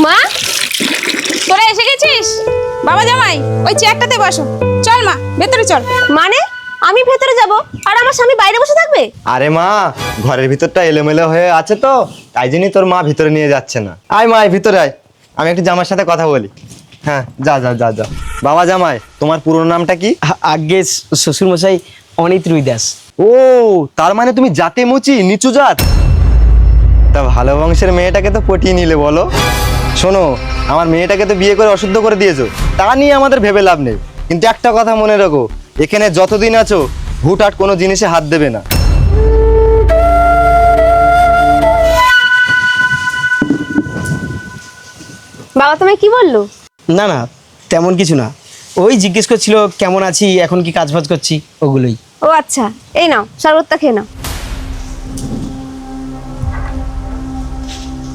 মা, তোরা এসে গেছিস? বাবা জামাই, ওই চেয়ারটাতে বসো। চল মা, ভেতরে চল। মানে আমি ভেতরে যাব আর আমার স্বামী বাইরে বসে থাকবে? আরে মা, ঘরের ভিতরটা এলোমেলো হয়ে আছে তো, তাই জন্যই তোর মা ভিতরে নিয়ে যাচ্ছে না। আয় মা, আয় ভিতরে আয়, আমি একটু জামার সাথে কথা বলি। হ্যাঁ, যা যা যা যা। বাবা জামাই, তোমার পুরো নামটা কি? আগে শ্বশুর মশাই অনিত রুই দাস। ও, তার মানে তুমি জাতে মুচি, নিচু জাত। তা ভালো বংশের মেয়েটাকে তো পটিয়ে নিলে বলো। শোনো, আমার মেয়েটাকে তো বিয়ে করে অশুদ্ধ করে দিয়েছো, তা নিয়ে আমাদের ভেবে লাভ নেই। কিন্তু একটা কথা মনে রাখো, এখানে যতদিন আছো হুটহাট কোনো জিনিসে হাত দেবে না। বাবা তোমায় কি বললো? না না, তেমন কিছু না। ওই জিজ্ঞেস করছিল কেমন আছি, এখন কি কাজ বাজ করছি, ওগুলোই। ও আচ্ছা, এই নাও শরবতটা খেয়ে নাও।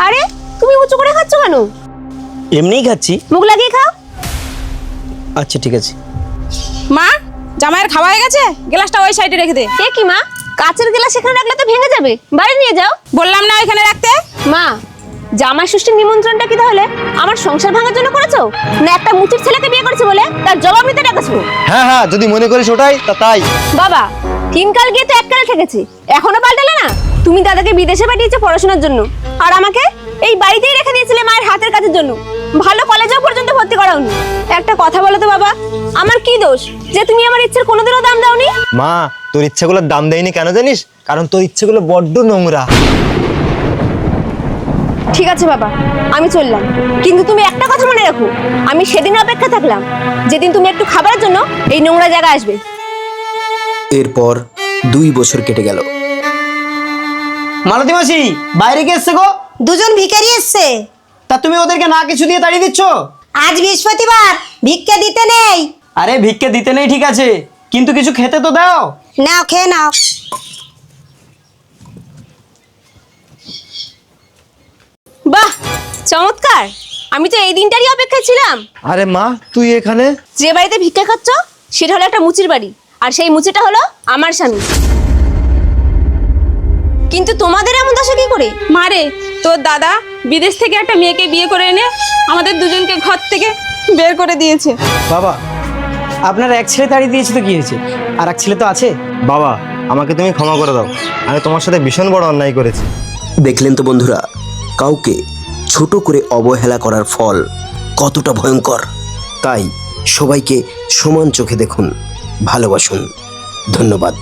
আরে তুমি উঁচু করে খাচ্ছ কেন? এমনিই খাচ্ছি। মুখ লাগিয়ে খাও। আচ্ছা ঠিক আছে। মা, জামাইয়ের খাওয়া হয়ে গেছে, গ্লাসটা ওই সাইডে রেখে দে। এ কি মা, কাচের গ্লাস এখানে রাখলে তো ভেঙে যাবে, বাড়ি নিয়ে যাও। বললাম না এখানে রাখতে। মা, জামাই ষষ্ঠীর নিমন্ত্রণটা কি তাহলে আমার সংসার ভাঙার জন্য করেছো, না একটা মুচির ছেলেকে বিয়ে করেছো বলে তার জবাব নিতে ডাকছো? হ্যাঁ হ্যাঁ, যদি মনে করিস ওটাই তা তাই। বাবা, তিনকাল গিয়ে তো এককালে ঠেকেছি, এখনো পাল্টালে না? তুমি দাদাকে বিদেশে পাঠিয়েছো পড়াশোনার জন্য, আর আমাকে এই বাড়িতেই রেখে দিয়েছিলে মায়ের হাতের কাজের জন্য। ভালো কলেজেও পর্যন্ত ভর্তি করাওনি। একটা কথা বলো তো বাবা, আমার কি দোষ যে তুমি আমার ইচ্ছের কোনোদিনও দাম দাওনি? মা, তোর ইচ্ছেগুলোর দাম দেয়নি কেন জানিস? কারণ তোর ইচ্ছেগুলো বড্ড নোংরা। ঠিক আছে বাবা, আমি চললাম, কিন্তু তুমি একটা কথা মনে রাখো, আমি সেদিন অপেক্ষা থাকলাম যেদিন তুমি একটু খাবারের জন্য এই নোংরা জায়গায় আসবে। এরপর 2 বছর কেটে গেল। মালতী মাসি, বাইরে কে এসছে গো? দুজন ভিখারি এসছে। তা তুমি ওদেরকে না কিছু দিয়ে তাড়িয়ে দিচ্ছ? আজ বৃহস্পতিবার, ভিক্ষা দিতে নেই। আরে ভিক্ষে দিতে নেই ঠিক আছে, কিন্তু কিছু খেতে তো দাও। নাও, খেয়ে নাও। বাহ, চমৎকার! আমি তো এই দিনটারই অপেক্ষায় ছিলাম। আরে মা, তুই এখানে? যে বাড়িতে ভিক্ষা খাচ্ছ সেটা হলো একটা মুচির বাড়ি, আর সেই মুচিটা হলো আমার স্বামী। কিন্তু তোমাদের এমন দশা কি করে? মারে, তোর দাদা বিদেশ থেকে একটা মেয়েকে বিয়ে করে এনে আমাদের দুজনকে ঘর থেকে বের করে দিয়েছে। বাবা, আপনার এক ছেলে তাড়িয়ে দিয়েছে তো কি হয়েছে, আর এক ছেলে তো আছে। বাবা, আমাকে তুমি ক্ষমা করে দাও, আমি তোমার সাথে ভীষণ বড় অন্যায় করেছি। দেখলেন তো বন্ধুরা, কাউকে ছোট করে অবহেলা করার ফল কতটা ভয়ঙ্কর। তাই সবাইকে সমান চোখে দেখুন, ভালোবাসুন। ধন্যবাদ।